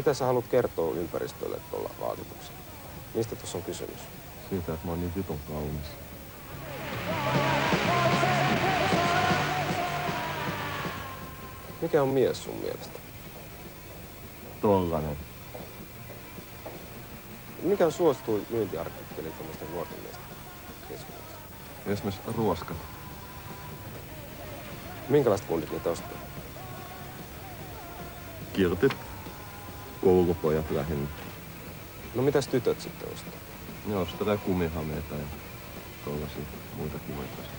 Mitä sä haluat kertoa ympäristölle tuolla vaatetuksella? Mistä tuossa on kysymys? Siitä, että mä oon niin vitun kaunis. Mikä on mies sun mielestä? Tollanen. Mikä on suosituin myyntiartikkeli tuommoisten nuorten miesten keskuudessa? Esimerkiksi ruoskat. Minkälaiset kundit niitä ostaa? Kirtit. Koulupojat lähinnä. No mitäs tytöt sitten ostaa? Ne ostelee kumihameita ja tollasia muita kivoja asioita.